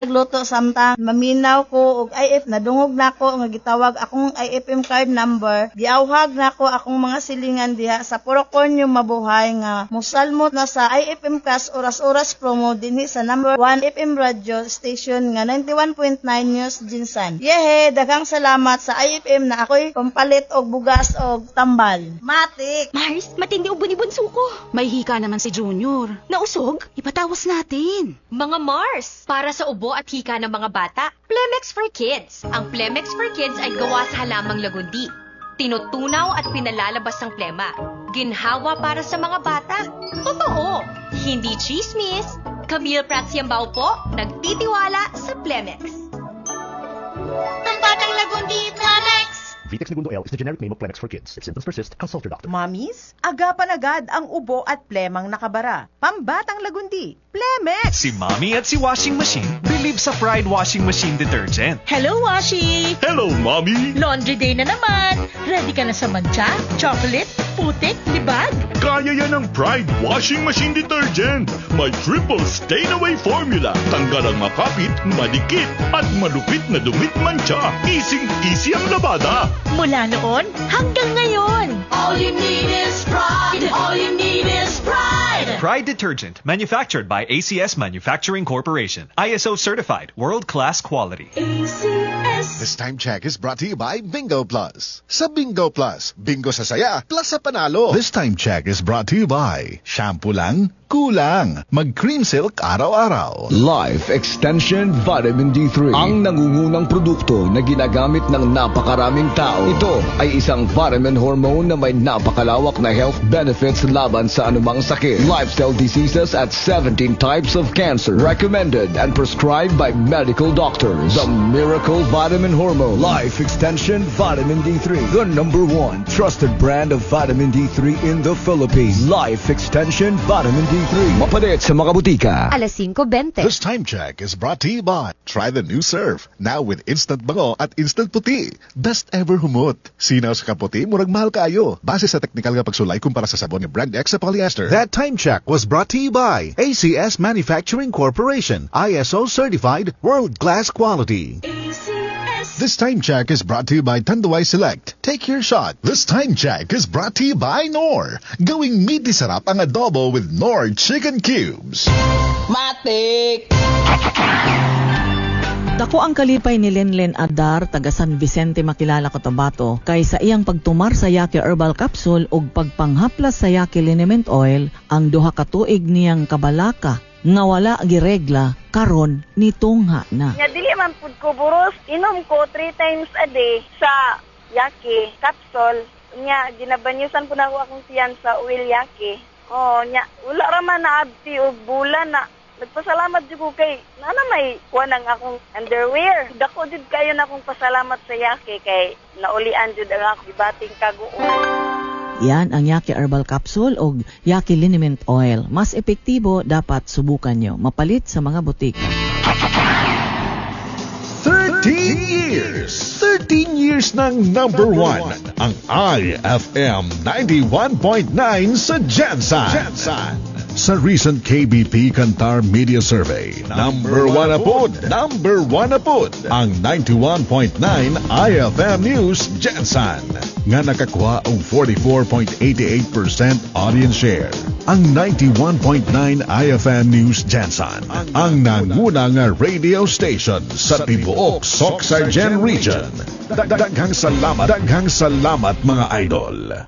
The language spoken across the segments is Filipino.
Nagluto samtang maminaw ko og IF nadungog nako nga gitawag akong IFM card number. Giawhag nako akong mga silingan diha sa Poroconyo mabuhay nga mosalmot na sa IFM Cash oras-oras promo dinhi sa number 1 FM radio station nga 91.9 News Jinsan. Yehe, daghang salamat sa IFM na ako'y pampalit og bugas og tambal. Matik. Mars, matindi og bunibunso ko. May hika naman si Junior. Nausog? Ipatawas natin. Mga Mars, para sa ubo at hika ng mga bata, Plemex for Kids. Ang Plemex for Kids ay gawa sa halamang lagundi. Tinutunaw at pinalalabas ang plema. Ginhawa para sa mga bata. Totoo, hindi chismis. Camille Pratsiambao po, nagtitiwala sa Plemex. Ang batang lagundi, Plemex! Vitex Segundo L is the generic name of Plemex for kids. If symptoms persist, consult your doctor. Mommies, agapan agad ang ubo at plemang nakabara. Pambatang lagundi, Plemex! Si Mommy at si Washing Machine believe sa Pride Washing Machine Detergent. Hello, Washi! Hello, Mommy! Laundry day na naman! Ready ka na sa mancha, chocolate, putik, libag? Kaya yan ang Pride Washing Machine Detergent. May triple stain-away formula. Tanggal ang makapit, madikit, at malupit na dumit mancha. Easy ang labada. Mula noon hanggang ngayon. All you need is pride. All you need is pride. Pride Detergent, manufactured by ACS Manufacturing Corporation. ISO certified, world-class quality. ACS. This time check is brought to you by Bingo Plus. Sa Bingo Plus, bingo sa saya, plus sa panalo. This time check is brought to you by Shampoo lang, kulang. Mag-Cream Silk araw-araw. Life Extension Vitamin D3. Ang nangungunang produkto na ginagamit ng napakaraming tao. Ito ay isang vitamin hormone na may napakalawak na health benefits laban sa anumang sakit. Lifestyle diseases at 17 types of cancer. Recommended and prescribed by medical doctors. The Miracle Vitamin Hormone. Life Extension Vitamin D3. The #1 trusted brand of vitamin D3 in the Philippines. Life Extension Vitamin D3. Mapalit sa mga butika. Alas 5:20. This time check is brought to you by Try the new Surf. Now with instant bango at instant puti. Best ever humot. Sinaw sa kaputi, murag mahal kayo. Base sa teknikal nga pagsulay kumpara sa sabon ni Brand X sa polyester. That time check was brought to you by ACS Manufacturing Corporation. ISO certified, world-class quality. This time check is brought to you by Tanduay Select. Take your shot. This time check is brought to you by Knorr. Gawing meaty sarap ang adobo with Knorr Chicken Cubes. Matik! Dako ang kalipay ni Lenlen Adar, taga San Vicente, Makilala, Cotabato, kay sa iyang pagtumar sa Yaki Herbal Capsule ug pagpanghaplas sa Yaki Liniment Oil, ang duha ka tuig niyang kabalaka nga wala giregla karon nitungha na. Nya dili man pud ko buros, inom ko 3 times a day sa Yaki Capsule. Nya ginabanyusan ko na akong siyan sa oil Yaki. Oh, nya wala ra man na abti og bulan na. Nagpasalamat jud ko kay nana may kuan ang akong underwear. Dako jud kayo na akong pasalamat sa Yaki kay naulian jud ang akong gibating kaguon. Yan ang Yaki Herbal Capsule o Yaki Liniment Oil. Mas epektibo, dapat subukan nyo. Mapalit sa mga butika. 13 years! 13 years ng #1 ang IFM 91.9 sa Jansan. Sa recent KBP Kantar Media Survey, #1 na pod ang 91.9 IFM News Jansan nga nakakuha og 44.88% audience share. Ang 91.9 IFM News Jansan ang nanguna nga radio station sa tibuok Soc-Sargen Region. Daghang salamat mga idol.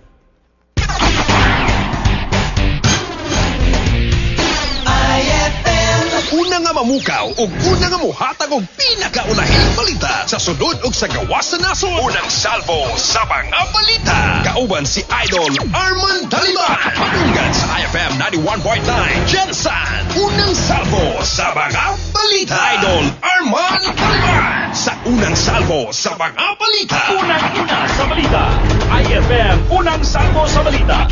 Una nga mamukaw ug una nga mohatag og pinakaunahing balita sa sudod ug sa gawas sa nasod. Unang salvo sa mga balita. Kauban si Idol Arman Taliban. Patunggan sa IFM 91.9 Jansan. Unang salvo sa mga balita. Idol Arman Taliban. Sa unang salvo sa mga balita. Unang ina sa balita. IFM unang salvo sa balita.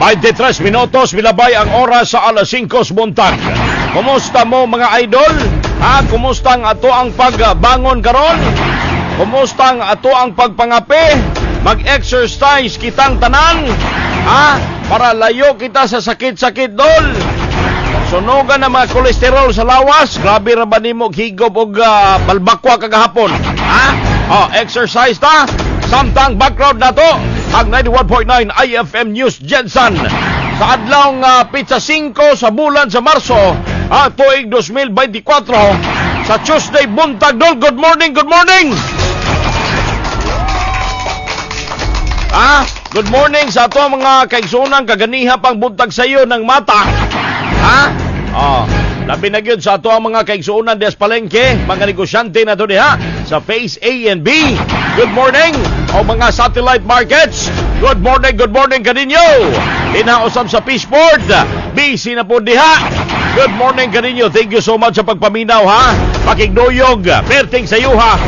23 minutos bilabay ang oras sa alas 5 buntag. Kumusta mo mga idol? Kumusta ang ato ang pagbangon karon? Kumusta ang ato ang pagpangape? Mag-exercise kitang tanan? Para layo kita sa sakit-sakit dol. Sunugan na mga kolesterol sa lawas. Grabe ra ba nimo higop og balbakwa kagahapon? Ha? Exercise ta. Samtang background na to ang 91.9 IFM News Jensen. Sa adlaw pizza 5 sa bulan sa Marso, tuig 2024, sa Tuesday buntag dol. Good morning, good morning. Good morning sa ato mga kaigsunan kaganiha pang buntag sayo ng mata. Labi na gyud sa ato ang mga kaigsunan des palengke, mga negosyante na to diha sa Phase A and B. Good morning o mga satellite markets. Good morning kaninyo. Dinausap sa Fishport, busy na po diha. Good morning kaninyo. Thank you so much sa pagpaminaw pakigdoyog, perting sayuha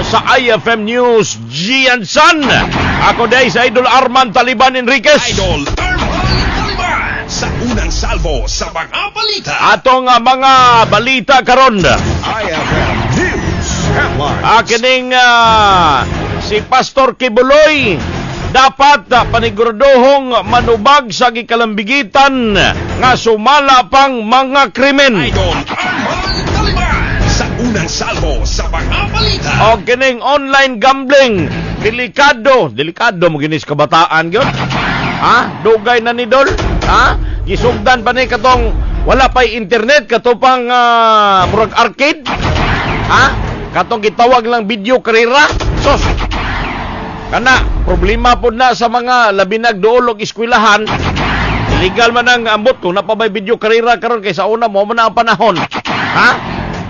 sa IFM News Jensen. Ako day sa Idol Arman Taliban Enriquez. Idol Arman Taliban sa unang salvo sa mga balita. Atong mga balita karon. IFM News Headlines. Kining si Pastor Kibuloy dapat paniguraduhong manubag sa gikalambigitan nga sumala pang mga krimen. Idol Arman Taliban sa unang salvo sa mga balita. O kining online gambling, delikado mo ginis kabataan gyud. Dugay na ni Dol. Gisugdan pa ni katong wala pa'y internet, katupang murag arcade. Katong gitawag lang video karera. Sos, kana problema po na sa mga labinag doolog eskwelahan. Illegal man ang ambot kung napabay video karera karon kay sa una mo na ang panahon.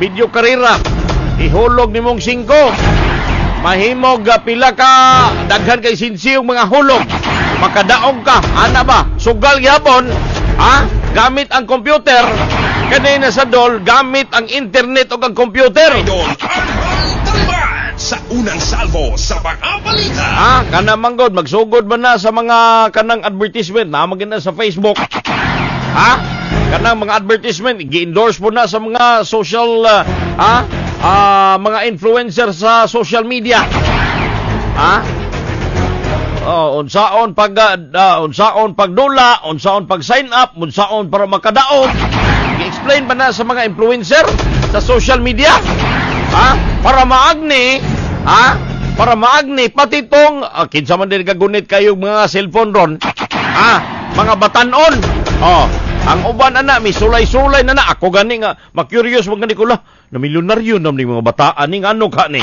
Video karera, ihulog nimong 5. Mahimog pila ka daghan kay sinsiyong mga hulog. Makadaog ka, ana ba? Sugal gyapon, gamit ang computer. Kanina sa Dol, gamit ang internet o ang computer. Idol Arman Taliban sa unang salvo sa mga balita. Kana manggod, magsugod man na sa mga kanang advertisement na maganda sa Facebook. Kanang mga advertisement, gi-endorse po na sa mga social, mga influencer sa social media. Unsaon pagdula, unsaon pag sign up, unsaon para makadaog. I-explain ba na sa mga influencer sa social media? Para maagni, pati tong kinsa man din kagunit kayong mga cellphone ron. Mga batanon. Ang uban ana mi sulay-sulay na ako gani nga ma-curious mo gani ko la na milyonaryo nam ning mga bataan ning ano ka ni.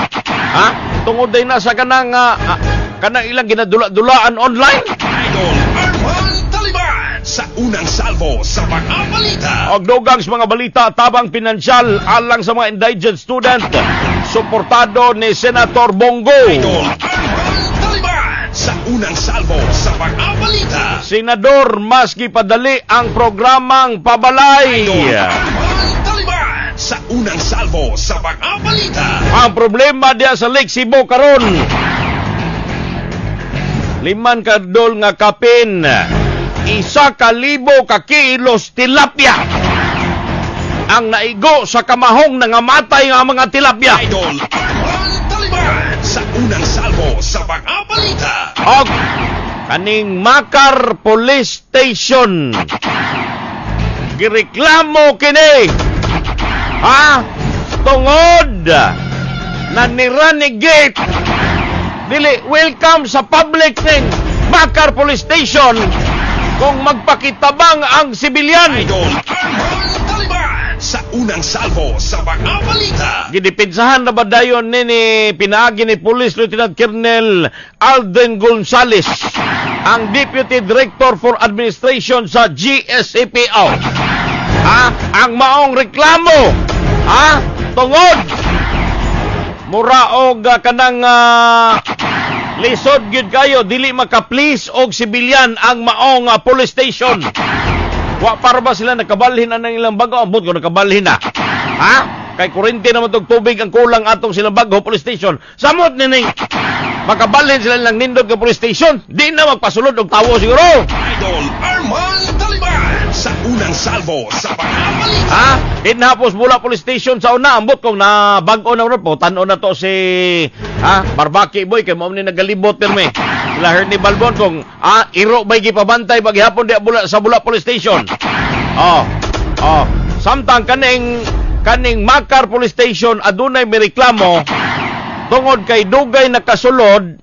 Tungod day na sa kanang ilang ginadula-dulaan online. Idol Arman Taliban sa unang salvo sa mga balita. Og dugang sa mga balita tabang pinansyal alang sa mga indigent student suportado ni Senator Bongo. Idol Arman Taliban sa unang salvo sa mga balita. Senador mas gipadali ang programang pabalay. Idol Arman Taliban sa unang salvo sa mga balita. Ang problema diya sa Lake Cebu karon, 5 kadol nga kapin, 1,000 ka kilos tilapia ang naigo sa kamahong nangamatay nga mga tilapia. Idol Arman Taliban sa unang salvo sa mga balita. Og kaning Makar Police Station gireklamo kini tungod na niranigate dili welcome sa public ning Makar Police Station kung magpakitabang ang sibilyan. Idol Arman Taliban sa unang salvo sa mga balita. Gidipinsahan na ba dayon ni pinaagi ni Police Lieutenant Colonel Alden Gonzales, ang Deputy Director for Administration sa GSAPO. Ang maong reklamo tungod mura og kanang lisod gyud kayo dili maka-please og sibilyan ang maong police station. Wa para ba sila nakabalhin ang ilang bago ambot ko nakabalhin na. Kay kurente naman tog tubig ang kulang atong silang bago police station. Samot nining makabalhin sila lang nindot ka police station. Di na magpasulod og tawo siguro. Idol Arman Taliban sa unang salvo sa mga balita. Hinapos mula police station sa una ambot kung na bago na ron po tan-o na to si Barbaki boy kay mo ni nagalibot pirme. Sila Hernie Balbon kung iro bay gipabantay paghapon di sa Bula Police Station. Samtang kaning Makar Police Station adunay mireklamo tungod kay dugay nakasulod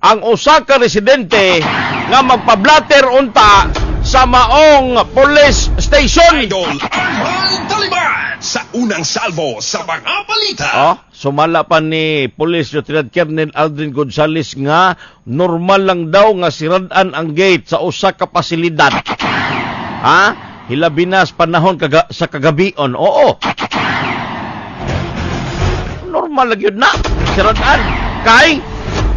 ang usa ka residente nga magpablatter unta sa maong police station. Idol Arman Taliban sa unang salvo sa mga balita. Sumala pa ni Police Lieutenant Colonel Aldrin Gonzales nga normal lang daw nga siradan ang gate sa usa ka pasilidad. Hilabi na sa panahon sa kagabion. Oo. Normal lang yun na. Siradan. Kay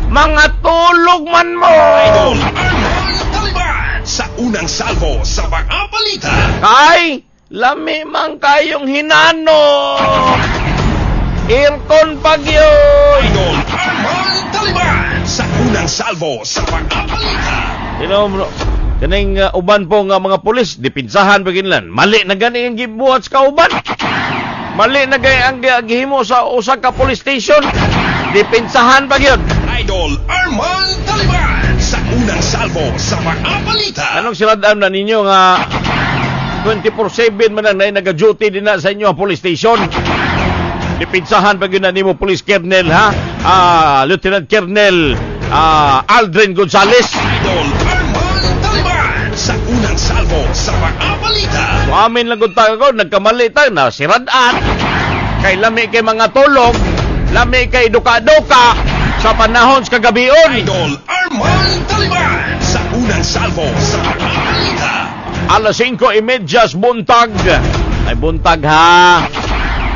mga tulog man mo. Idol Arman Taliban sa unang salvo sa mga balita. Kay lami man kayong hinano. Aircon pagyo. Idol Arman Taliban sa unang salvo sa mga balita. Kaning uban po nga mga pulis, dipinsahan baginlan. Mali na gani ang gibuhat sa kauban. Mali na gani ang gihimo sa usa ka police station. Dipinsahan ba yun? Idol Arman Taliban sa unang salvo sa mga balita. Anong siradaan na ninyo nga 24/7 man na nag-duty din na sa inyo ang police station? Dipinsahan ba yun na nimo Police Colonel Lieutenant Colonel Aldrin Gonzales? Idol Arman Taliban sa unang salvo sa mga balita. So amin lang kung tayo, nagkamali tayo na siradaan. Kay lami kay mga tulog, lami kay duka-duka sa panahon sa kagabion. Idol Arman Taliban sa unang salvo sa mga balita. Alas 5:30 buntag. Ay buntag ha.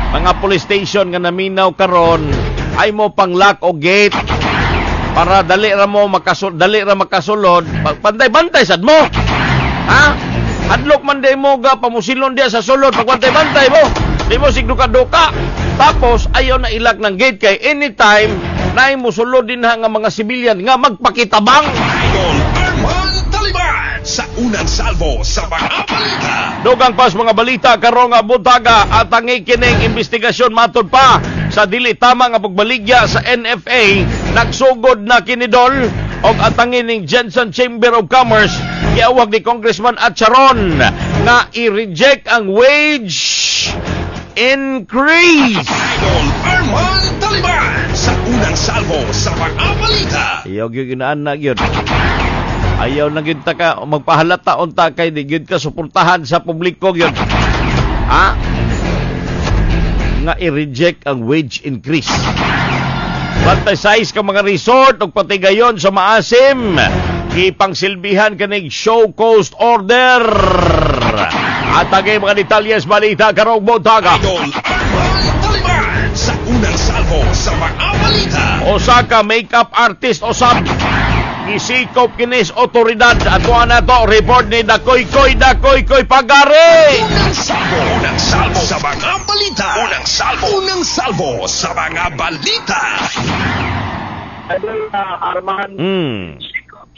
Mga police station nga naminaw karon ay mo pang lock o gate para dali ra makasulod. Bantay-bantay sad mo. Hadlok man day mo ga pamusilon dia sa sulod pagbantay-bantay mo. Di mo sigduka-duka. Tapos ayaw na ilak ng gate kay anytime na mo sulod din nga mga sibilyan nga magpakitabang. Idol Arman Taliban sa unang salvo sa mga balita. Dugang pas mga balita karong nga buntaga at ang ikining investigasyon matud pa sa dili tama nga pagbaligya sa NFA nagsugod na kinidol og atangin ning Jensen Chamber of Commerce giawag ni Congressman Acharon nga i-reject ang wage increase. Idol Arman Taliban sa unang salvo sa mga balita. Ayaw yung inaanak yun. Ayaw na yun ka magpahalata unta kay di yun ka suportahan sa publiko yun. Nga i-reject ang wage increase. Bantay size ka mga resort o patigayon sa maasim. Ipangsilbihan kanig show coast order. At tagay mga detalyes balita karong buntaga. Idol Arman Taliban sa unang salvo sa mga balita. Osaka makeup artist osab gisikop kinis otoridad ato na to report ni Dakoy Pagare. Unang salvo sa mga balita. Unang salvo sa mga balita. Idol Arman,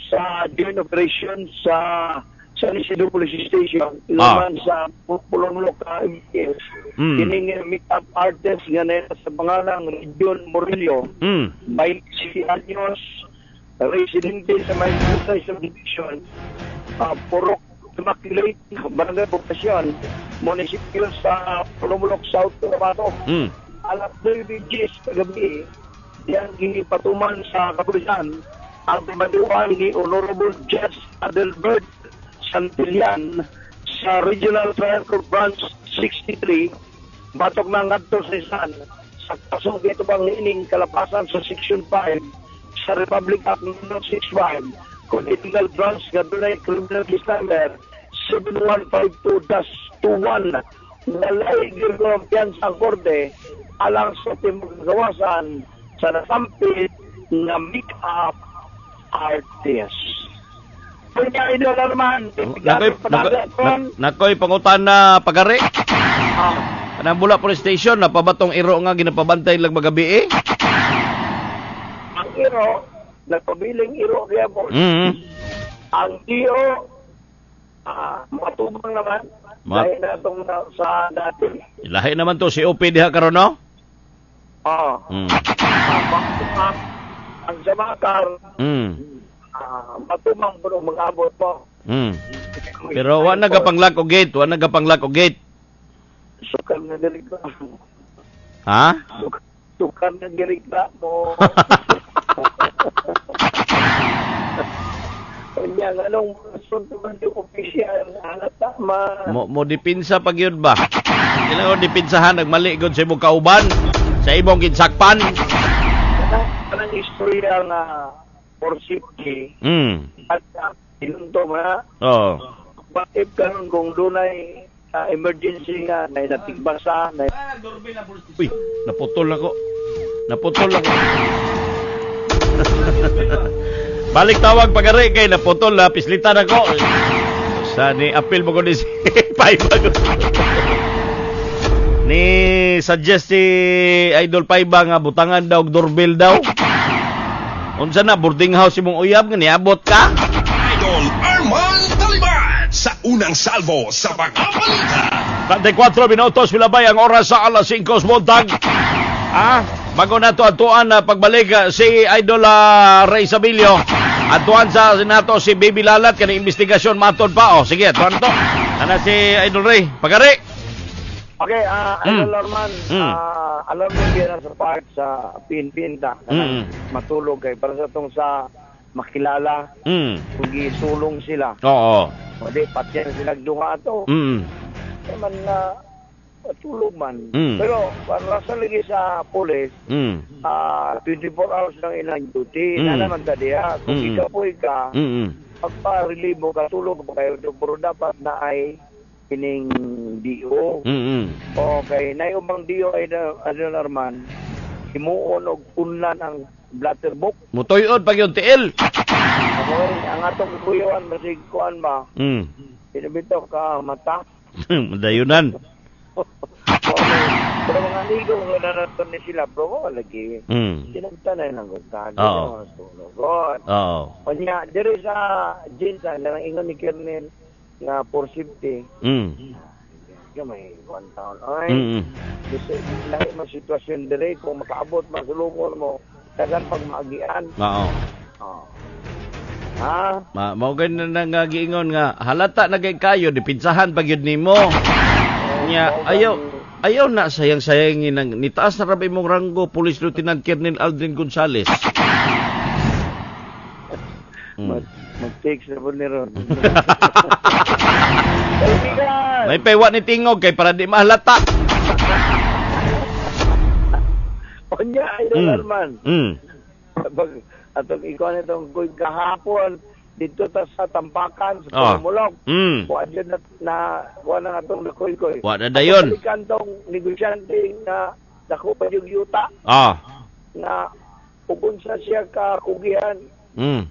sa joint operation sa San Isidro Police Station, ilaman sa Pulong Loca MTS, kining make-up artist nga na sa pangalang Region Morillo, may 60 anyos, residente sa may subdivision, Purok Immaculate, Barangay Poblacion, munisipyo sa Pulong South Cotabato. Alas 9 kagabi, yan ginipatuman sa kapulisan ang pamaduan ni Honorable Judge Adelbert Santillan sa Regional Trial Court Branch 63 batok na ngadto sa isan sa kasong ito bang niining kalapasan sa Section 5 sa Republic Act No. 65 kung illegal branch nga dunay criminal case number 7152-21 walay girgompiyan sa korte alang sa timagawasan sa nasampit na make-up artist. Kanya ino naman. Nakoy pangutan na Pagare. Kanang Bula Police Station napabatong iro nga ginapabantay lang magabi Ang iro nagpabiling iro kaya po. Ang iro matubang naman. Dahil na itong sa dati. Ilahi naman to si OP diha karon no? Ang Samakar matumang pero mag-abot po. Pero wa nagapanglock o gate, Sukar nga direklamo. Ha? Sukar nga direklamo. Kanya, anong asunto man yung opisyal na tama? Mo dipinsa pag yun ba? Kailangan mo dipinsahan, nagmali gud sa imong kauban, sa imong ginsakpan. Kanang istorya nga for safety. At inunto na. Oo. Bakit karon kung dunay emergency nga na natigbasa na uy, naputol ako. Balik tawag pagari kay naputol na pislitan ako. Sa ni appeal mo ko ni Paiba. Ni suggest si Idol Paiba nga butangan daw og doorbell daw. Unsa na boarding house imong uyab nga niabot ka? Idol Arman Taliban sa unang salvo sa mga balita. 34 minutos milabay ang oras sa alas 5 buntag. Bago na to atuan na pagbalik si Idol Ray Sabilio. Atuan sa nato si Baby Lalat kani investigasyon matod pa. Sige, atuan to. Ana si Idol Ray, pagari. Okay, Idol Arman, alam mo yan sa part sa pinta matulog kay para sa tong sa makilala kung gisulong sila. Oo. Hindi, pati sila duha ato. Man na tulog man. Pero para sa lagi sa police, 24 hours lang ilang duty. Na naman tadiya. Kung ikapoy ka, pagpa-relieve mo ka, tulog mo kayo. Pero dapat na ay kining DO. Okay, na yung bang DO ay Arman, himuon o unlan ang blatter book. Mutoyod pag yung tiil. Okay, ang atong kuyawan kasi kuan ba? Pinabito ka mata. Madayunan. Pero mga amigo nga naraton ni sila, bro, lagi. Sinagtanay ng gutag. Oo. Kanya, diri sa Jinsa, na ingon ni Kernel nga for safety. May 1 taon. Ay, lahi mo sitwasyon diri, kung makaabot, masulungon mo, tagan pag maagian. Oo. Mao ganun nga giingon nga halata na kay kayo dipinsahan pag yun nimo. Nya ayaw na sayang-sayangin nang nitaas na rabay mong ranggo Police Lieutenant Kernel Aldrin Gonzales. Mag-takes na po ni Ron. May paywa ni Tingog kay para di mahalata. Onya, Idol Arman. Atong ikaw na itong kahapon dito ta sa Tampakan sa Pumulok. Kuha dyan na kuha na nga itong nakoy-koy. Kuha na dayon. Pagkalikan itong negosyante na dako pa yung yuta. Na pupunsa siya kakugihan.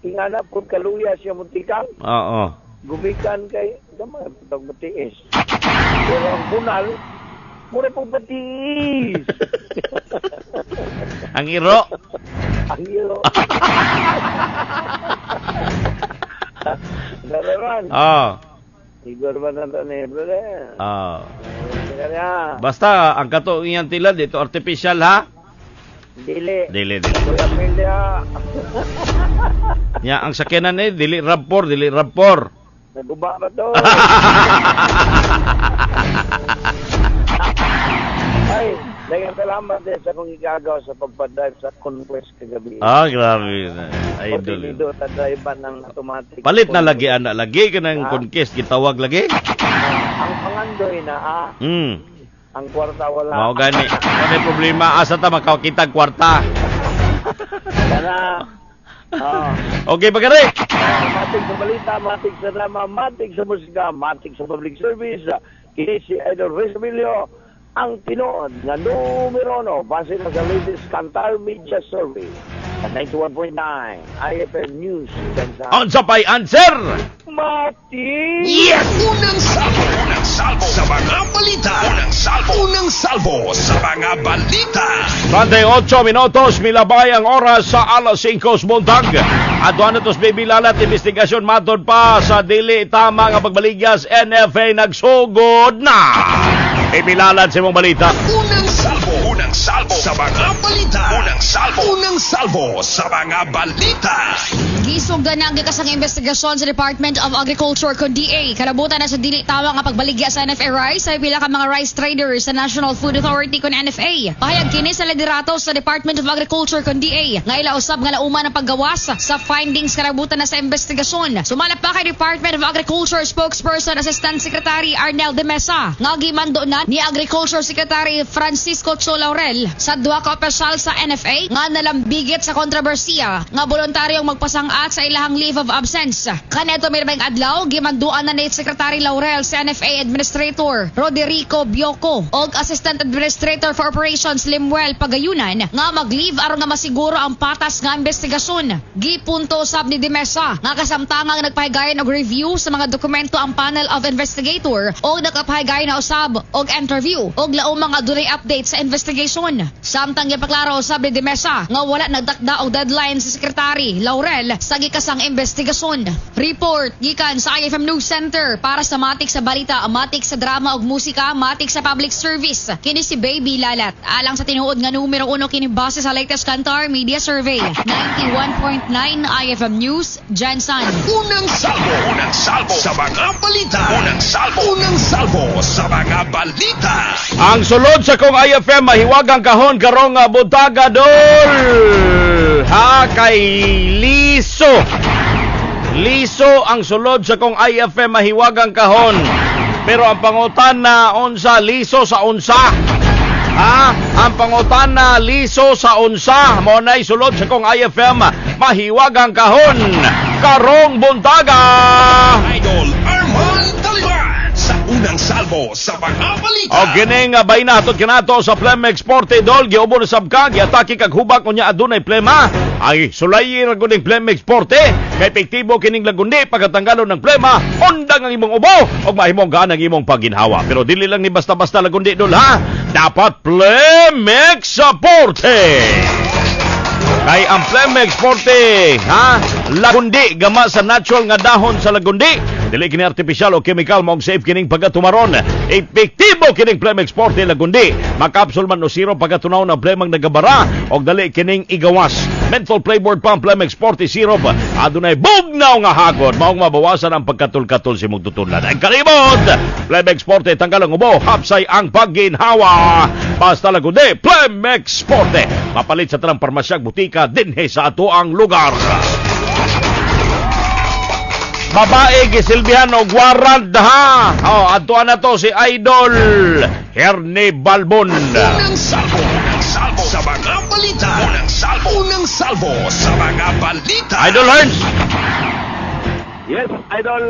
Ingana po kaluya siya muntikang. Gumikan kay damay itong matiis. Pero ang bunal, muna pong batis. Ang iro. Ang iro. Gararan. Igor ba na ito ni brother? Basta, ang kato iyang tilad, ito artificial ha? Dili. Kuya Pilya. Nya, ang sakyanan dili rapor. Naguba ba to? Ay, dagang salamat din sa kong igagaw sa pagpa-drive sa Conquest kagabi. Grabe na. Idol. Dito ta drive ng automatic. Palit na lagi ka ng Conquest gitawag lagi. Ang pangandoy na ang kwarta wala. Mao gani. Ano yung problema? Asa ta makakita kwarta? Kana. Okay, pagkari. Matig sa balita, matig sa drama, matig sa musika, matig sa public service. Kini si Idol Ray Sabilio, ang tinood na numero 1 base na sa latest Kantar Media Survey sa 91.9 IFM News. On sa pay answer! Mati! Yes! Unang salvo sa mga balita. Unang salvo sa mga balita. 38 minutos, milabay ang oras sa alas 5 buntag. Aduan na tos Baby Lalat, investigasyon matod pa sa dili tama nga pagbaligas, NFA nagsugod na. Baby Lalat sa mong balita. Unang salvo sa mga balita. Unang salvo sa mga balita. Gisugdan na ang gikasang investigasyon sa Department of Agriculture kun DA. Kalabutan na sa dili tawang nga pagbaligya sa NFA rice sa pila ka mga rice traders sa National Food Authority kun NFA. Pahayag kini sa liderato sa Department of Agriculture kun DA nga ila usab nga lauman ang paggawas sa findings kalabutan na sa investigasyon. Sumalap pa kay Department of Agriculture spokesperson Assistant Secretary Arnel de Mesa nga gimando na ni Agriculture Secretary Francisco Cho Laurel sa duha ka opisyal sa NFA nga nalambigit sa kontrobersiya nga voluntaryong magpasangat sa ilahang leave of absence. Kaneto may nabing adlaw gimanduan na ni Secretary Laurel sa NFA Administrator Roderico Bioco og Assistant Administrator for Operations Limuel Pagayunan nga mag-leave aron nga masiguro ang patas nga investigasyon. Gipunto usab ni De Mesa nga kasamtangang nagpahigayon og review sa mga dokumento ang panel of investigator o nakapahigayon na usab og interview og laong mga dunay update sa investigation. Samtang gipaklaro usab ni De Mesa nga wala nagtakda og deadline sa Secretary Laurel sa gikasang investigasyon. Report gikan sa IFM News Center para sa matik sa balita, matik sa drama ug musika, matik sa public service. Kini si Baby Lalat. Alang sa tinuod nga numero 1 kini base sa latest Kantar Media Survey. 91.9 IFM News, Jensen. Unang salvo sa mga balita. Unang salvo sa mga balita. Ang sulod sa kong IFM mahiwagang kahon karong buntaga dol. Ha kay Liso ang sulod sa kong IFM mahiwagang kahon. Pero ang pangutan na unsa liso sa unsa. Ang pangutan na liso sa unsa mo nay sulod sa kong IFM mahiwagang kahon karong buntaga. Idol Arman Taliban sa unang salvo sa mga balita. O gining baynatot kinato sa Plema Exporte Dol giubo na sabka giatake kag hubak unya adunay plema. Ay sulayi ra gud ning Plema Exporte kay epektibo kining lagundi pagkatanggalon ng plema undang ang imong ubo og mahimong gaan ang imong pagginhawa. Pero dili lang ni basta-basta lagundi dol ha. Dapat Plema Exporte. Kay ang Plema Exporte lagundi gama sa natural nga dahon sa lagundi. Dili kini artificial o chemical mong safe kining pagatumaron. Epektibo kining Plema Exporte lagundi. Makapsul man o siro pagatunaw ng plemang nagabara og dali kining igawas. Menthol flavored pa ang Plema Exporte syrup. Adunay bugnaw nga hagod maong mabawasan ang pagkatul-katul si mong tutulan. Ay kalimot! Plema Exporte tanggal ang ubo, hapsay ang pagginhawa. Basta lagundi, Plema Exporte. Mapalit sa tanang parmasyak butika dinhe sa ato ang lugar. Babae gisilbihan og warrant ha. Adtuan na to si Idol Herne Balbon. Unang salvo sa mga balita. Unang salvo sa mga balita. Idol Herns. Yes, Idol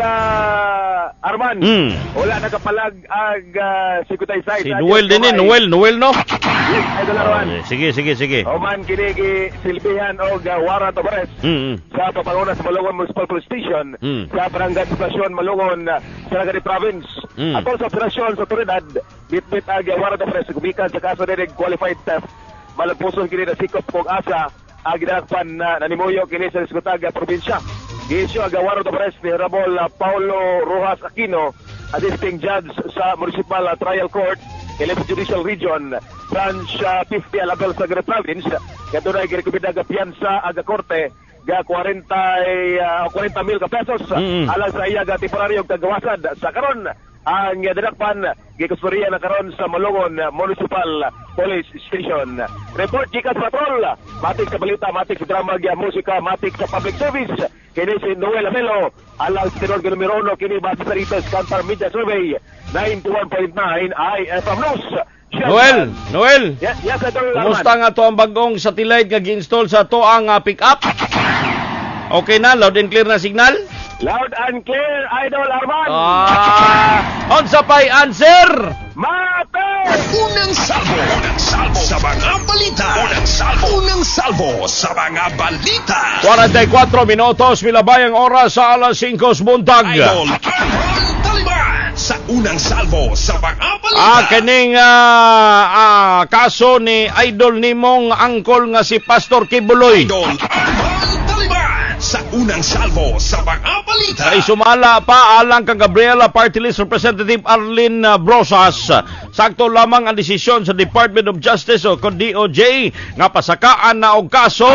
Arman. Wala nakapalag ang Sikutay side. Si Noel din Noel no? Yes, Idol Arman. Sige. Oman kinigi silbihan og warrant of arrest sa papanguna sa Malungon Municipal Police Station sa Barangay Stasyon Malungon sa Nagari Province. Ato sa operasyon sa otoridad, bitbit ang warrant of arrest gumikan sa kaso ng qualified theft. Malagpuson kini na sikop kong asa ang ginakpan na nanimuyo kini sa Sikutag probinsya. Giisyo ang warrant of arrest ni Honorable Paulo Rojas Aquino, assisting judge sa Municipal Trial Court, 11th Judicial Region, Branch 50 Alabel sa Nagari Province. Kato na girekomenda nga piyansa ang korte ga 40,000 ka pesos alang sa iya ga temporaryong kagawasan sa karon. Ang dinakpan gikustoriya na karon sa Malungon Municipal Police Station. Report gikan sa patrol, matik sa balita, matik sa drama, musika, matik sa public service. Kini si Noel Amelo, alang sa tinod numero 1 kini base sa latest Kantar Media Survey 91.9 IFM News. Noel. Yes, Idol. Kumusta nga to ang bagong satellite nga gi-install sa to ang pick-up? Okay na, loud and clear na signal? Loud and clear, Idol Arman. Unsa pay answer? Mate! Unang salvo sa mga balita. Unang salvo sa mga balita. 44 minutos, milabay ang oras sa alas 5 buntag. Idol Arman Taliban sa unang salvo sa mga balita. Kaning kaso ni Idol nimong angkol nga si Pastor Kibuloy. Idol Arman Taliban sa unang salvo sa mga balita. Ay sumala pa alang kang Gabriela Party List Representative Arlene Brosas sakto lamang ang desisyon sa Department of Justice o DOJ nga pasakaan na og kaso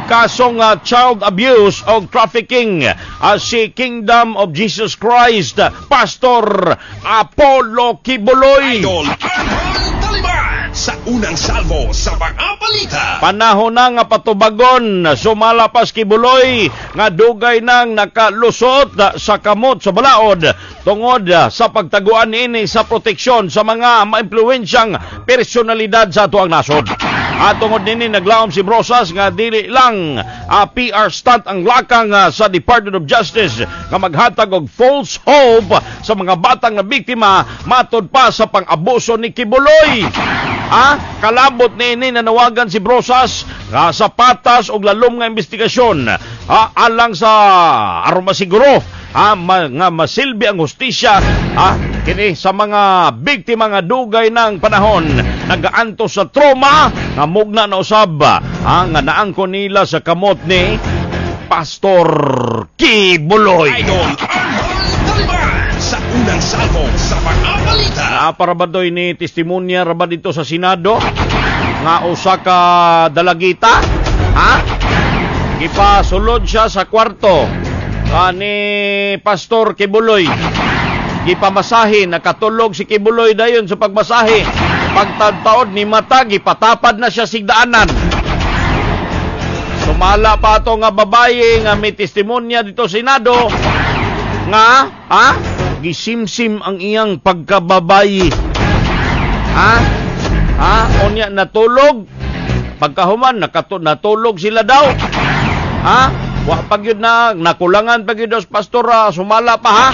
kasong child abuse o trafficking si Kingdom of Jesus Christ Pastor Apollo Kibuloy. Idol Arman Taliban sa unang salvo sa mga balita. Panahon na nga patubagon sumalapas Kibuloy nga dugay nang nakalusot sa kamot sa balaod tungod sa pagtaguan ini sa proteksyon sa mga maimpluwensyang personalidad sa atuang nasod. At tungod nini naglaom si Brosas nga dili lang PR stunt ang lakang sa Department of Justice nga maghatag og false hope sa mga batang na biktima matod pa sa pang-abuso ni Kibuloy. Kalabot nini nanawagan si Brosas sa patas og lalom nga investigasyon alang sa aron masiguro nga masilbi ang hustisya kini sa mga biktima nga dugay ng panahon nagaanto sa trauma nga mugna na usab nga naangkon nila sa kamot ni Pastor Kibuloy. Idol Arman Taliban sa unang salvo sa mga balita. Parabadoy ni testimonya rabad dito sa Senado nga usa ka dalagita gipasulod siya sa kwarto ni Pastor Kibuloy. Gipamasahe, nakatulog si Kibuloy dayon sa pagmasahe. Pagtadtaod ni mata, gipatapad na siya sigdaanan. Sumala pa ato nga babae nga may testimonya dito sa Senado nga gisimsim ang iyang pagkababayi. Unya natulog. Pagkahuman natulog sila daw. Wa pagyud na nakulangan pagyud sa pastor sumala pa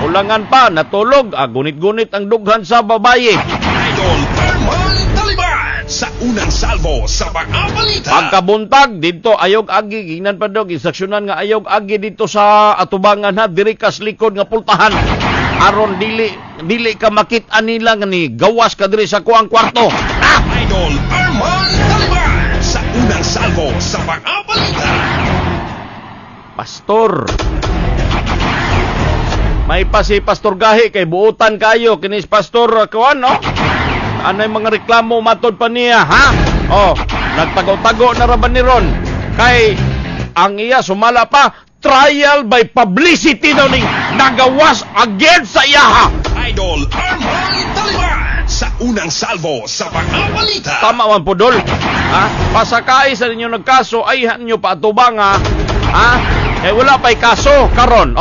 Kulangan pa natulog gunit-gunit ang dughan sa babaye. Idol Arman Taliban sa unang salvo sa mga balita. Pagkabuntag dito ayog agi gingnan pa dog instruksyonan nga ayog agi dito sa atubangan diri kas likod nga pultahan aron dili ka makit-an nila nga ni gawas ka diri sa kuang kwarto. Idol Arman Taliban sa unang salvo sa mga balita. Pastor, may pa si Pastor Gahi kay buutan kayo kinis Pastor Kuan no? Anay mga reklamo matod pa niya nagtago-tago na raban ni Ron kay ang iya sumala pa trial by publicity daw ning nagawas against sa iya. Idol Arman Taliban sa unang salvo sa mga balita. Tama man po dol. Pasakay sa ninyo nagkaso ayhan nyo pa atubang wala pa'y kaso karon.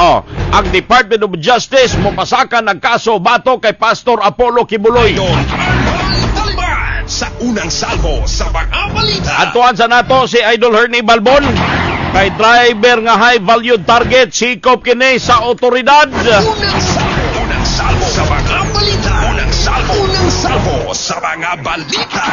Ang Department of Justice mo pasakan ng kaso bato kay Pastor Apollo Kibuloy. Idol Arman Taliban sa unang salvo sa mga balita. Atuan sa nato si Idol Hernie Balbon kay driver nga high value target sikop kini sa otoridad. Unang salvo sa mga balita. Unang salvo sa mga balita.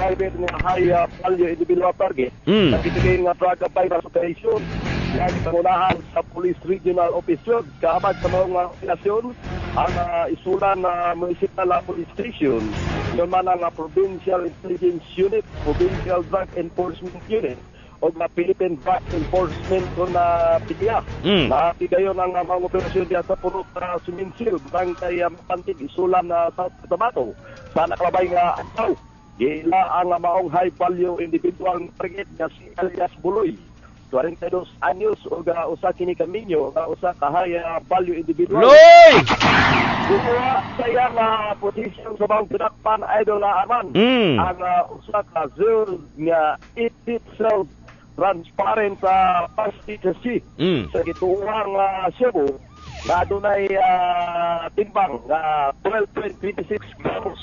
Driver nga high value individual target. Nagtitigay nga drug bypass operation. Yan pangunahan sa Police Regional Officer kaabad sa mga operasyon ang isulan na Municipal Police Station. Yun man ang Provincial Intelligence Unit, Provincial Drug Enforcement Unit o Philippine Drug Enforcement na PDA. Natigayon ang mga operasyon diya sa Purok Suminsil, Barangay Pantig, isulan na South Cotabato. Sa nakalabay nga ataw. Gila ang maong high value individual target nga si alias Buloy. 42 anyos o usa kini kaminyo usa ka high value individual. Loy! Kuha saya nga position sa bang tinakpan Idol Arman. Ang usa ka zone nga it self transparent plasticity sa gituang Cebu na adunay timbang nga 12.26 grams.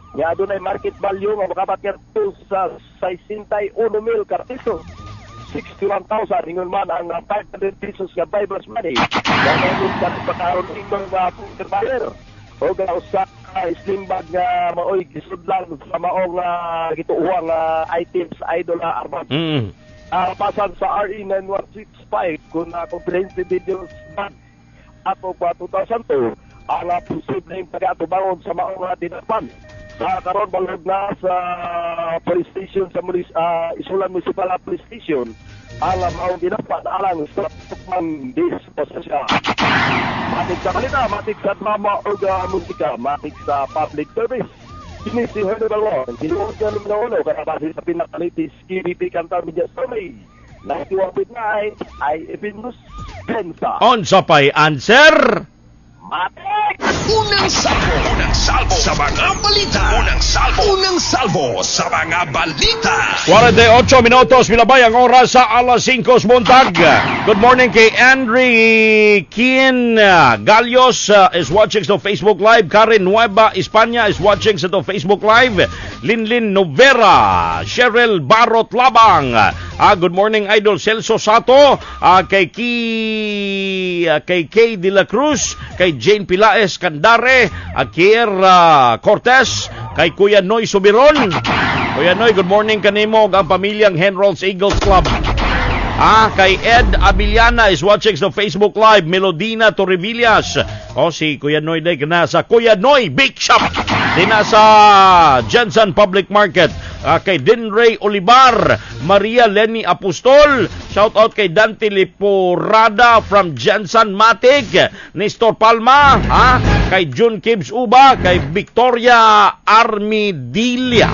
Nga adunay market value nga makabat kerto sa 61,000 ka peso. 61,000 ingon man ang 500 pesos nga Bibles money. Dahil sa pagkaroon ingong pagkaroon o usa slim bag nga maoy gisudlan sa maong gituuhang items Idol Arman. Pasan sa RE 9165 kung comprehensive videos bag ato pa 2002 ang posibleng pag-atubangon sa maong dinakpan. Karon balog na sa police station sa Isulan Municipal Police Station alam ang ginapat alang sa tukmang disposisyon. Matik sa balita, matik sa drama o musika, matik sa public service. Kini si Herdo Balon, sinuot niya lumino kaya base sa pinakalitis KBP Kantar Media Survey. 91.9 ay ipinus pensa. On sa pay answer. Matik! Unang salvo sa mga balita. Unang salvo sa mga balita. 48 minutos, milabay ang oras sa alas 5 buntag. Good morning kay Andre Kien Galios is watching sa Facebook Live. Karen Nueva Espanya is watching sa Facebook Live. Linlin Novera, Cheryl Barot Labang. Good morning Idol Celso Sato, kay Kay De La Cruz, kay Jane Pilaes Candare, Kier Cortez, kay Kuya Noy Subiron. Kuya Noy, good morning kanimo ang pamilyang Henrolls Eagles Club. Kay Ed Abiliana is watching sa Facebook Live. Melodina Torrevillas. Si Kuya Noy day na sa Kuya Noy Bake Shop. Di na sa Jensen Public Market. Kay Dinray Olivar, Maria Lenny Apostol. Shout out kay Dante Liporada from Jensen Matic. Nestor Palma. Kay June Kibbs Uba. Kay Victoria Armidilia.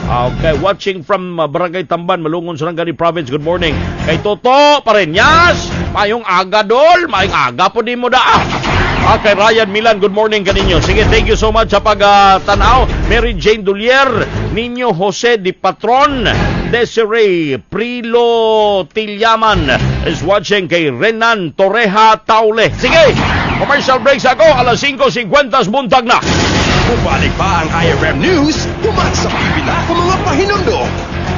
Okay, watching from Barangay Tamban, Malungon, Sarangani Province. Good morning. Kay Toto Parenyas, mayong aga dol, mayong aga po din mo da. Kay Ryan Milan, good morning kaninyo. Sige, thank you so much sa pag-tanaw. Mary Jane Dulier, Niño Jose Di Patron, Desiree Prilo Tilyaman is watching. Kay Renan Torreja Taule. Sige, commercial breaks ako, alas 5:50 buntag na. Bumalik pa ang IFM News, umat sa pipila ng mga pahinundok.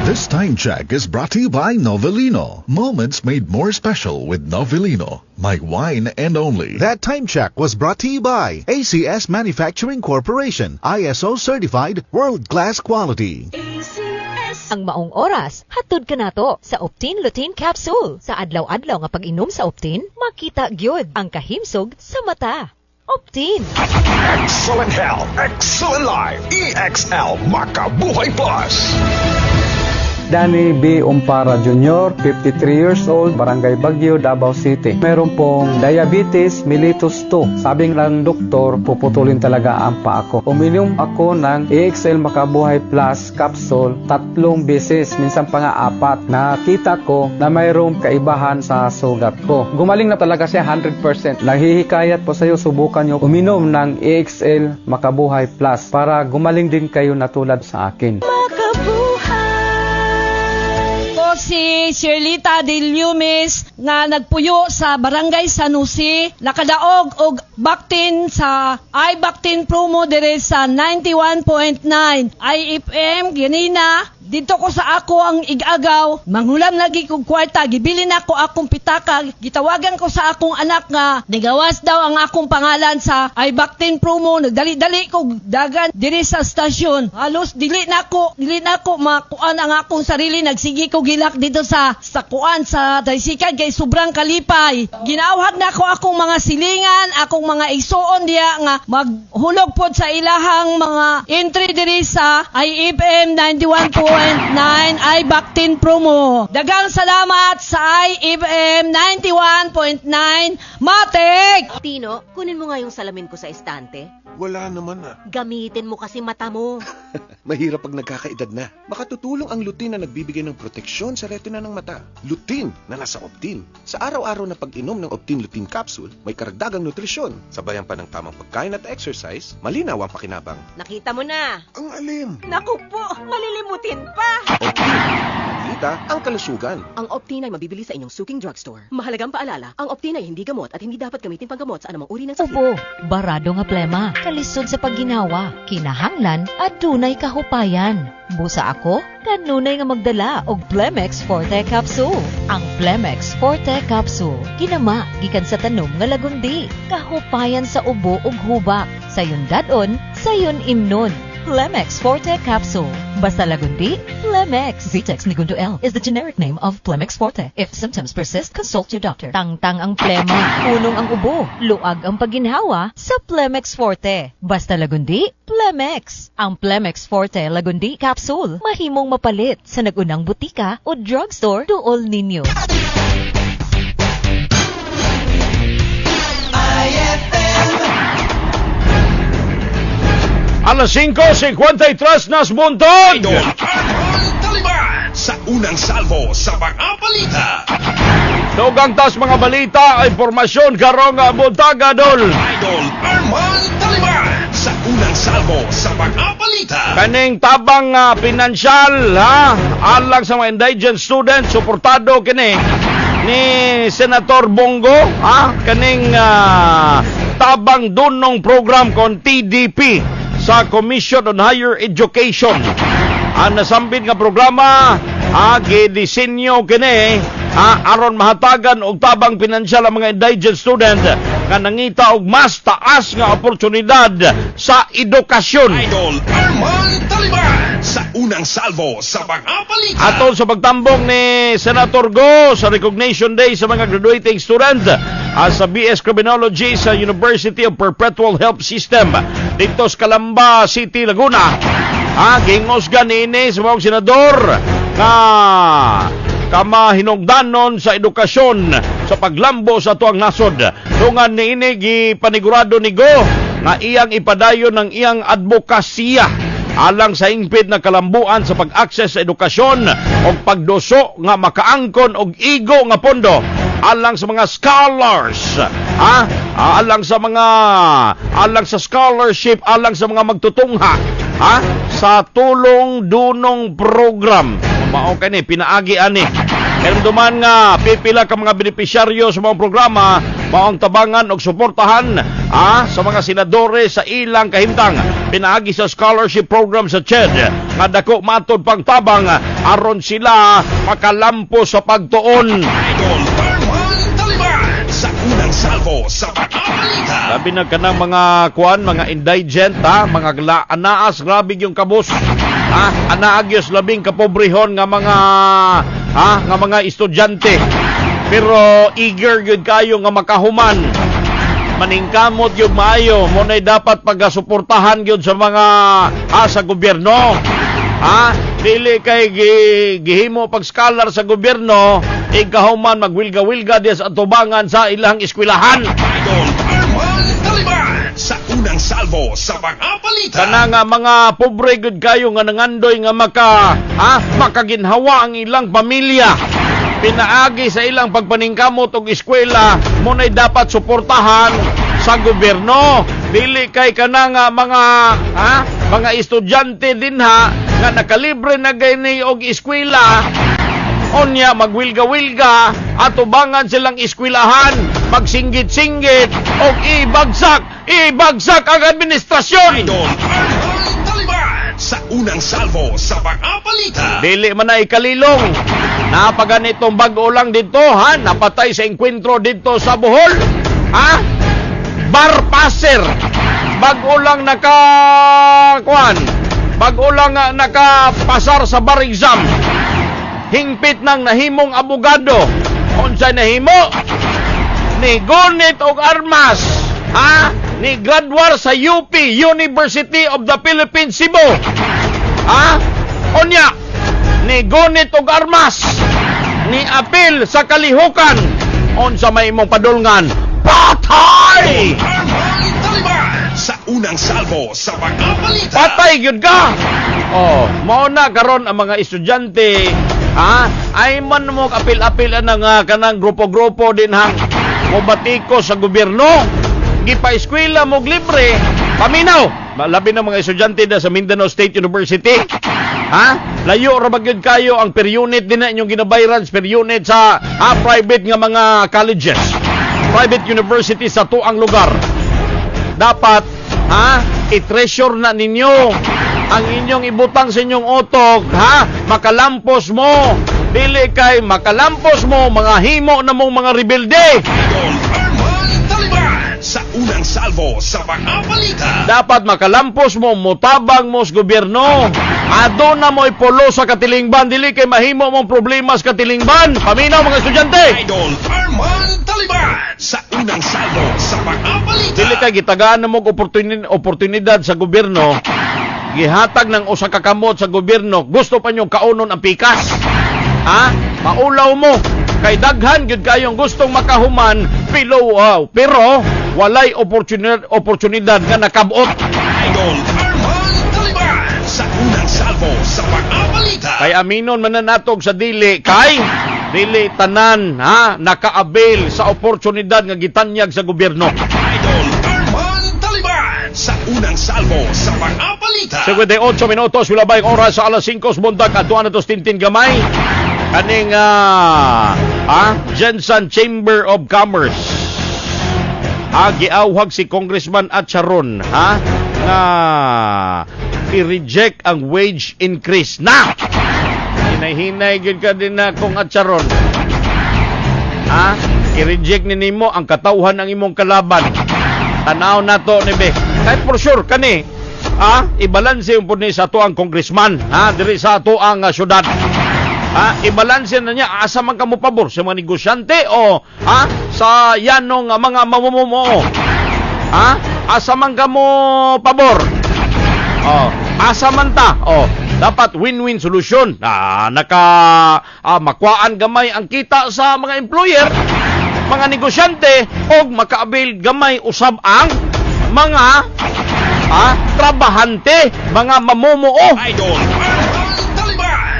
This time check is brought to you by Novelino. Moments made more special with Novelino. My wine and only. That time check was brought to you by ACS Manufacturing Corporation. ISO certified world-class quality. Ang maong oras, hatod ka nato sa Optin Lutein Capsule. Sa adlaw-adlaw nga pag-inom sa Optin, makita gyud ang kahimsog sa mata. Optin. Excellent health, excellent life. EXL Makabuhay Plus. Danny B. Umpara Jr., 53 years old, Barangay Baguio, Davao City. Meron pong diabetes mellitus 2. Sabing lang doktor, puputulin talaga ang paa ko. Uminom ako ng EXL Makabuhay Plus capsule 3 beses, minsan pa nga 4. Nakita ko na mayroong kaibahan sa sugat ko. Gumaling na talaga siya 100%. Naghihikayat po sa iyo, subukan nyo uminom ng EXL Makabuhay Plus para gumaling din kayo na tulad sa akin. Si Shirlita de Lumis nga nagpuyo sa Barangay San Jose, nakadaog og Bactin sa iBactin promo dire sa 91.9 IFM ganina. Dito ko sa ako ang igagaw, manghulam lagi kong kwarta, gibili na ko akong pitaka, gitawagan ko sa akong anak nga, nigawas daw ang akong pangalan sa iBactin promo, nagdali-dali ko dagan diri sa stasyon. Halos dili na ko makuan ang akong sarili, nagsigi ko gilak dito sa kuan sa Daysikan kay sobrang kalipay. Ginawhag na ko akong mga silingan, akong mga igsuon diya nga maghulog pod sa ilahang mga entry diri sa IFM 91.9 iBactin promo. Dagang salamat sa IFM 91.9 Matik! Tino, kunin mo nga yung salamin ko sa estante. Wala naman Gamitin mo kasi mata mo. Mahirap pag nagkakaedad na. Makatutulong ang lutein na nagbibigay ng proteksyon sa retina ng mata. Lutein na nasa Optin. Sa araw-araw na pag-inom ng Optin Lutein Capsule, may karagdagang nutrisyon. Sabayan pa ng tamang pagkain at exercise, malinaw ang pakinabang. Nakita mo na. Ang alim. Naku po, malilimutin pa. Optin. Kita ang kalusugan. Ang Optin ay mabibili sa inyong suking drugstore. Mahalagang paalala, ang Optin ay hindi gamot at hindi dapat gamitin panggamot sa anumang uri ng sakit. Ubo, barado nga plema, kalisod sa pagginawa, kinahanglan at dunay kahupayan. Busa ako, kanunay nga magdala og Plemex Forte Capsule. Ang Plemex Forte Capsule, ginama gikan sa tanom nga lagundi, kahupayan sa ubo ug hubak. Sayon dadon, sayon imnon. Plemex Forte Capsule. Basta lagundi, Plemex. Vitex Nigundo L is the generic name of Plemex Forte. If symptoms persist, consult your doctor. Tangtang ang plema, punong ang ubo, luag ang pagginhawa sa Plemex Forte. Basta lagundi, Plemex. Ang Plemex Forte Lagundi Capsule. Mahimong mapalit sa nagunang butika o drugstore tuol ninyo. Alas 5:53 nas buntag. Idol Arman Taliban sa unang salvo sa mga balita. Tugang tas mga balita, impormasyon karong buntag, Adol. Idol Arman Taliban sa unang salvo sa mga balita. Kaning tabang pinansyal alang sa mga indigent students, suportado kini ni Senator Bongo, kaning tabang dunong program kon TDP sa Commission on Higher Education. Ang nasambit nga programa gidisenyo kini aron mahatagan og tabang pinansyal ang mga indigent student nga nangita og mas taas nga oportunidad sa edukasyon. Idol Arman Taliban sa unang salvo sa mga balita. Atol sa pagtambong ni Senator Go sa Recognition Day sa mga graduating student sa BS Criminology sa University of Perpetual Help System dito sa Calamba City, Laguna. Gingosgan ini sa mga senador nga kamahinungdanon sa edukasyon sa paglambo sa tuang nasod. Dungan ni ini gipanigurado ni Go nga iyang ipadayon ng iyang advokasya alang sa ingpit na kalambuan sa pag-access sa edukasyon o pagdoso nga makaangkon og igo nga pondo alang sa mga scholars, alang sa scholarship, alang sa mga magtutungha sa tulong dunong program. Mao kani pinaagi ani. Kaya duman nga pipila ka mga benepisyaryo sa mga programa, maong tabangan og suportahan sa mga senadore sa ilang kahimtang pinaagi sa scholarship program sa CHED nga dako matod pang tabang aron sila makalampo sa pagtuon. Idol Arman Taliban sa unang salvo sa mga balita. Sabi na kanang mga mga indigent, mga anaas, grabe yung kabus. Anaagyos labing kapobrehon nga mga estudyante. Pero eager yun kayo nga makahuman. Maningkamot yung maayo. Muna'y dapat pagasuportahan yun sa mga sa gobyerno. Dili kay gihimo pag-scholar sa gobyerno, ikahuman magwilga-wilga des atubangan sa ilang eskwelahan. Idol Arman Taliban sa unang salvo sa mga balita. Kana nga mga pobre gud kayo nga nangandoy nga makaginhawa ang ilang pamilya. Pinaagi sa ilang pagpaningkamot og eskwela, muna'y dapat suportahan sa gobyerno. Dili kay kana nga mga estudyante dinha nga nakalibre na gayni og eskwela, onya magwilga-wilga at ubangan silang eskwelahan, magsinggit-singgit og ibagsak ang administrasyon. Idol Arman Taliban sa unang salvo sa mga balita. Dili man na ikalilong. Napaganitong bago lang dito, napatay sa enkwentro dito sa Bohol. Barpaser. Bago lang nakapasar sa bar exam. Hingpit ng nahimong abogado. Unsay nahimo? Ni gunit og armas. Ni graduar sa UP, University of the Philippines, Cebu. Unya, ni gunit og armas. Ni apil sa kalihukan. Unsa may imong padulngan? Patay! Arman Taliban sa unang salvo sa mga balita. Patay gyud ka. Mao na karon ang mga estudyante, ay man mo apil-apil nga kanang grupo-grupo din hang mobatiko sa gobyerno. Gipa-eskwela mo libre, paminaw. Labi ng mga estudyante sa Mindanao State University. Layo ra bagyod kayo ang per unit din na inyong ginabayaran per unit sa private nga mga colleges, private university sa tuang lugar. Dapat i-treasure na ninyo ang inyong ibutang sa inyong otok, makalampos mo. Dili kay makalampos mo mga himo na mong mga rebelde. Idol Arman Taliban sa unang salvo sa mga balita. Dapat makalampos mo, mutabang mo sa gobyerno. Ado na mo ipulo sa katilingban, dili kay mahimo mong problema sa katilingban. Paminaw mga estudyante. Idol Arman Taliban sa unang salvo sa mga balita. Dili kay gitagaan na mo oportunidad sa gobyerno. Gihatag ng usa ka kamot sa gobyerno, gusto pa nyo kaunon ang pikas. Maulaw mo. Kay daghan gyud kayong gustong makahuman pero walay oportunidad nga nakabot. Idol Arman Taliban sa unang salvo sa mga balita. Kay aminon man na natog sa dili tanan naka-avail sa oportunidad nga gitanyag sa gobyerno. Idol Arman Taliban sa unang salvo sa mga balita. 58 minutos wilabay ang oras sa alas 5 bundag adtuan natos tintin gamay. Kaning Jensen Chamber of Commerce. Giawhag si Congressman Acharon nga i-reject ang wage increase na. Hinay-hinay gyud ka din na kung Acharon. I-reject ni nimo ang katawhan ng imong kalaban. Tanaw nato ni be. Kahit for sure kani ibalanse yung pud ni sa ato ang congressman diri sa ato ang syudad. Ibalanse na niya asa man kamo pabor sa mga negosyante o sa yanong mga mamumuo. Asa man kamo pabor. Asa man ta. Dapat win-win solution. Makuhaan gamay ang kita sa mga employer, mga negosyante o maka-avail gamay usab ang mga trabahante, mga mamumuo. Idol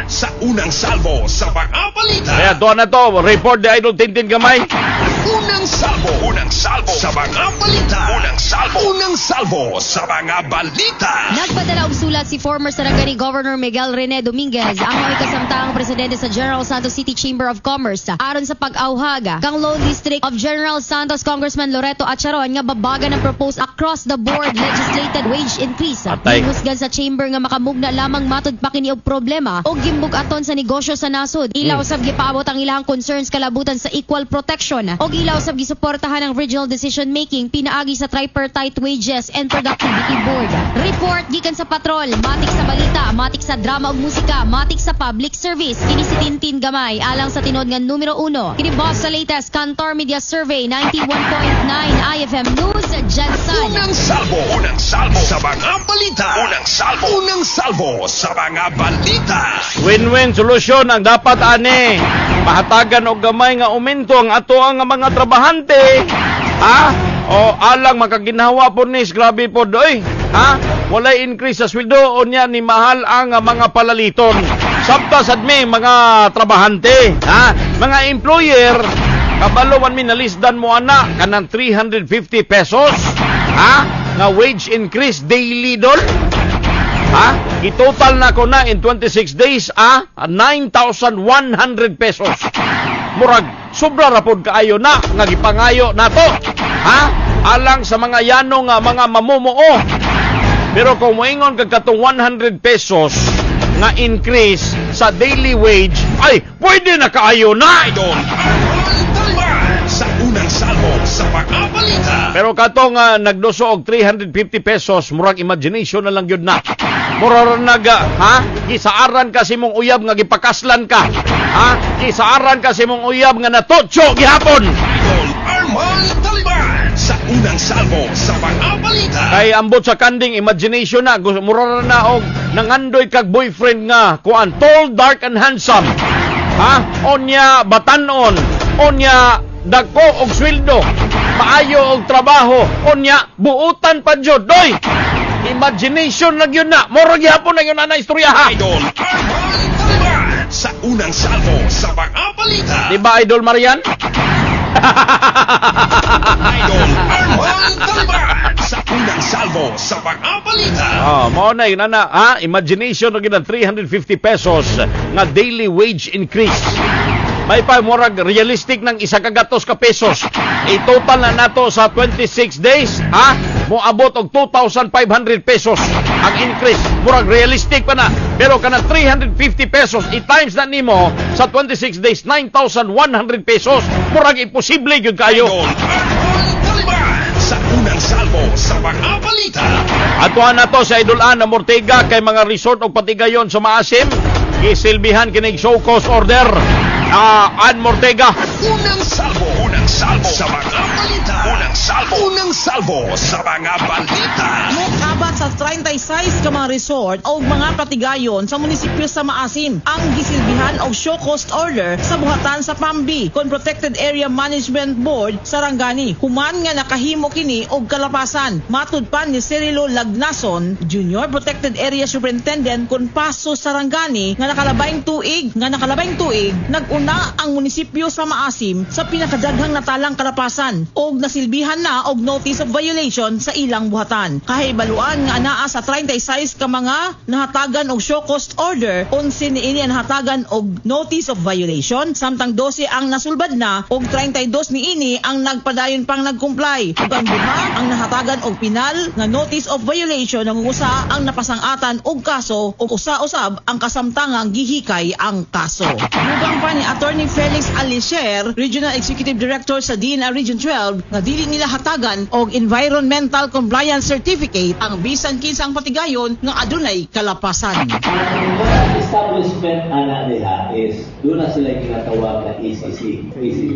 sa unang salvo sa mga balita. Kaya doon na to, report the Idol Tintin Gamay. Unang salvo sa mga balita. Unang salvo sa mga balita. Nagpadala og sulat si former Sarangani Governor Miguel Rene Dominguez, ang mga kasamtaang presidente sa General Santos City Chamber of Commerce, aron sa pag-awhag kang Lone District of General Santos Congressman Loreto Acharon nga babaga ng proposed across the board legislated wage increase. Husgan sa chamber nga makamugna lamang matud pa kini og problema o gimbug aton sa negosyo sa nasod. Ilaw sab gipaabot ang ilang concerns kalabutan sa equal protection o ilaw sab gisuportahan ang regional decision making pinaagi sa tripartite wages and productivity board. Report gikan sa patrol, matik sa balita, matik sa drama ug musika, matik sa public service. Kini si Tintin Gamay alang sa tinod nga numero 1. Kini boss sa latest Kantar Media Survey 91.9 IFM News Jensen. Unang salvo sa mga balita. Unang salvo sa mga balita. Win-win solution ang dapat ani. Mahatagan og gamay nga aumento ang ato ang mga trabahante. Alang makaginhawa po nis, grabe po doy. Walay increase sa sweldo o niya ni mahal ang mga palaliton. Sabta sad mi mga trabahante, mga employer, kabalo man minalisdan mo ana kanang 350 pesos. Nga wage increase daily dol. I-total na ko na in 26 days 9,100 pesos. Murag sobra ra pod kaayo na nga gipangayo nato. Alang sa mga yanong mga mamumuo. Pero kung moingon kag katong 100 pesos nga increase sa daily wage, ay pwede na kaayo na. Idol sa unang salvo sa mga balita. Pero katong nagduso og 350 pesos, murag imagination na lang yun na. Murag gisaaran ka si mong uyab nga gipakaslan ka. Gisaaran ka si mong uyab nga natotso gihapon. Idol Arman Taliban sa unang salvo sa mga balita. Kay ambot sa kanding imagination na, murag na og nangandoy kag boyfriend nga kuan tall, dark and handsome. Onya batanon, onya dagko og sweldo, maayo og trabaho, onya buutan pa jud doy. Imagination lang yun na. Murag yapon na yun na istorya ha. Idol Arman Taliban sa unang salvo sa mga balita. Diba Idol Marian? Idol Arman Taliban sa unang salvo sa mga balita. Mao na yun na imagination lang yun na 350 pesos nga daily wage increase. May pa murag realistic ng 100 ka pesos. I-total na nato sa 26 days, moabot og 2,500 pesos ang increase. Murag realistic pa na. Pero kana 350 pesos i-times na nimo sa 26 days 9,100 pesos. Murag imposible gyud kayo. sa unang salvo sa mga balita. Atuan na to sa Idol Ann Ortega kay mga resort o patigayon sa Maasim. Gisilbihan kinig show cause order. Ann Ortega. Unang salvo sa mga balita. Unang salvo sa mga balita. Mukabat sa 36 ka mga resort o mga patigayon sa munisipyo sa Maasim ang gisilbihan og show cause order sa buhatan sa PAMBI kon Protected Area Management Board sa Rangani. Human nga nakahimo kini og kalapasan. Matud pa ni Cirilo Lagnason, Junior Protected Area Superintendent kon Paso sa Rangani nga nakalabayng tuig naguna ang munisipyo sa Maasim sa pinakadaghang natalang kalapasan og nasilbihan na og notice of violation sa ilang buhatan. Kahibaluan nga anaa sa 36 ka mga nahatagan og show cause order, 11 niini ang nahatagan og notice of violation, samtang 12 ang nasulbad na og 32 niini ang nagpadayon pang nagcomply. Ug ang duha ang nahatagan og penal nga notice of violation ng usa ang napasangatan og kaso ug usa-usab ang kasamtangang gihikay ang kaso. Mugang pa ni Attorney Felix Alisher, Regional Executive Director sa DENA Region 12, nga dili nila hatagan og Environmental Compliance Certificate ang bisan kinsang patigayon nga adunay kalapasan. Establishment ana nila is doon na sila ginatawag na ECC,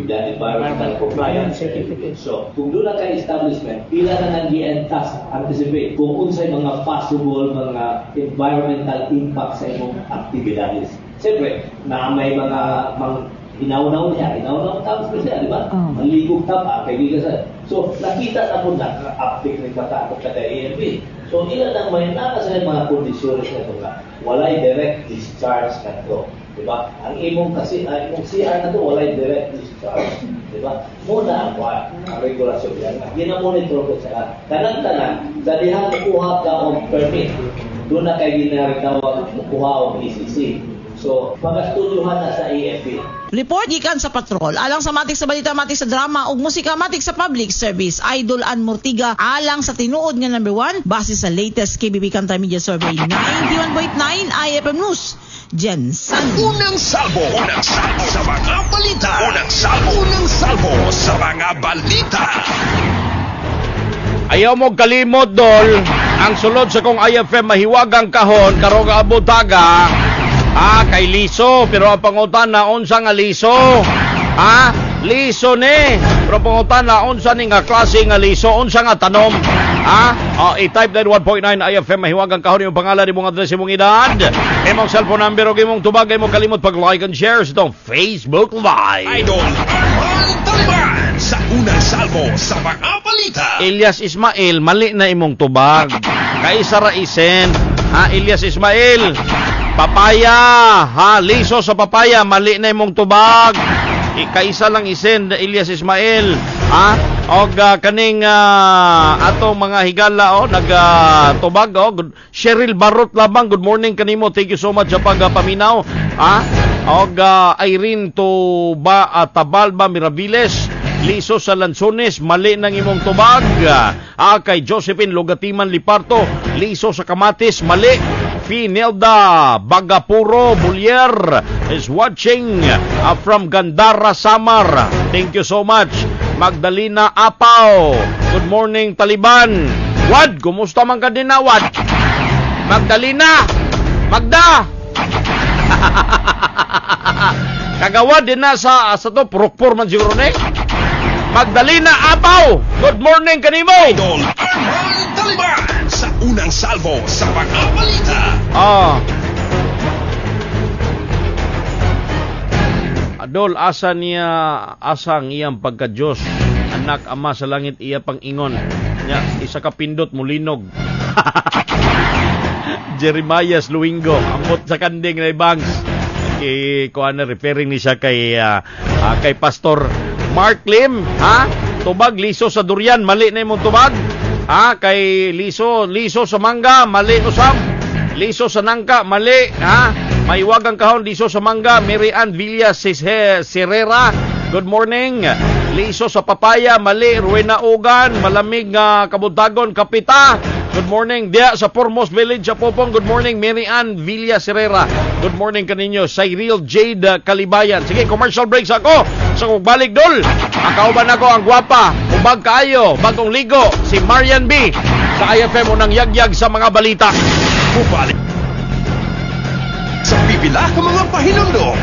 Environmental Compliance Certificate. So, kung doon na kay establishment, pila na nang i-entas, anticipate kung unsay mga possible mga environmental impact sa imong aktibidades. Siyempre, na may mga inaw-naw tapos ko siya, di ba? Maligog tapa, kaibigan sa. So, nakita na po na uptake ng katakot kada ANP. So, ilan ang may nakasaya mga kondisyones na ito nga. Walay direct discharge na ito. Di ba? Ang imong CR na ito, walay direct discharge. Di ba? Muna ang regulasyon yan. Ginamonitor ko siya. Tanan-tanan, sa dihan kuha ka o permit, doon na kayo ginaritawa kuha o ECC. So, pagastudyuhan na sa AFP. Report gikan sa patrol, alang sa matik sa balita, matik sa drama ug musika, matik sa public service. Idol Ann Ortega alang sa tinuod nga number 1 base sa latest KBB Kanta Media Survey 91.9 IFM News. Jensen. Unang salvo sa mga balita. Unang salvo sa mga balita. Ayaw mo kalimot, Dol. Ang sulod sa kong IFM mahiwagang kahon karong abutaga. Kay liso, pero ang pangutan na unsa nga liso? Liso ni. Pero pangutan na unsa ni nga klase nga liso, unsa nga tanom? I-type 91.9 IFM mahiwagang kahon yung pangalan ni mong address imong edad. Imong cellphone number o imong tubag, imong kalimot pag-like and share sa itong Facebook Live. Idol Arman Taliban sa unang salvo sa mga balita. Elias Ismail, mali na imong tubag. Kaisa ra isen. Elias Ismail, papaya, liso sa papaya, mali na imong tubag. Kaisa lang isen, Elias Ismail. Og kaning atong mga higala nagtubag Cheryl Barot labang, good morning kanimo, thank you so much sa pagpaminaw. Og Irene Tabalba Mirabiles, liso sa Lanzones, mali ng imong tubag. Kay Josephine Lugatiman Liparto, liso sa Kamatis, mali. Finelda Bagapuro Bulier is watching from Gandara, Samar. Thank you so much. Magdalena Apaw, good morning Taliban. Wad, kumusta man ka din na, Wad? Magdalena, Magda. Kagawad din na sa to, Prokpor man siguro na. Magdalena Apaw, good morning kanimo. Idol Arman Taliban sa unang salvo sa mga balita. Adol, asang iyang pagka-Diyos, anak, ama sa langit, iya pang ingon. Isa ka pindot, mulinog. Jeremiah Luingo, ambot sa kanding na ibangs. Referring ni siya kay Pastor Mark Lim, tubag, liso sa durian, mali na imong tubag. Kay liso sa mangga, mali usab. Liso sa nangka, mali. Maiwagang kahon, liso sa mangga. Mary Ann Villa Serrera, good morning. Liso sa papaya, mali. Ruena Ugan, malamig nga kabuntagon, Kapita, good morning. Dia sa Formos Village, sa Popong, good morning. Mary Ann Villa Serrera. Good morning kaninyo, Cyril Jade Kalibayan. Sige, commercial breaks ako. So kung balik dol, akauban ako ang gwapa, ubag kaayo, bagong ligo, si Marian B. Sa IFM unang yagyag sa mga balita. Bubalik sa pipila ng mga pahinumdom.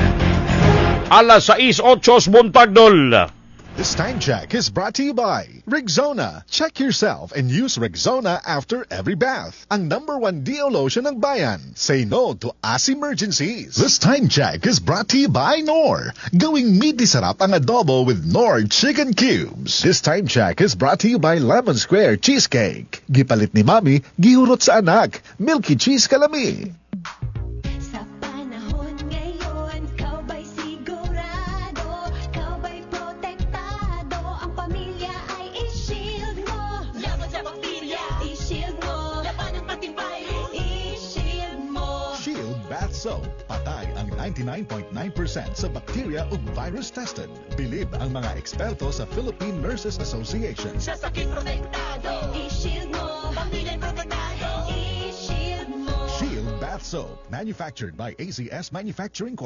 Alas 6:08 buntag dol. This time check is brought to you by Rexona. Check yourself and use Rexona after every bath. Ang #1 DO lotion ng bayan. Say no to ass emergencies. This time check is brought to you by Knorr. Gawing meaty sarap ang adobo with Knorr chicken cubes. This time check is brought to you by Lemon Square Cheesecake. Gipalit ni Mami, gihurot sa anak. Milky cheese kalami. Soap, patay ang 99.9% sa bacteria ug virus tested. Bilib ang mga eksperto sa Philippine Nurses Association. Sa sakit protektado, i-shield mo. Pamilya protektado, i-shield mo. Shield Bath Soap, manufactured by ACS Manufacturing Corp.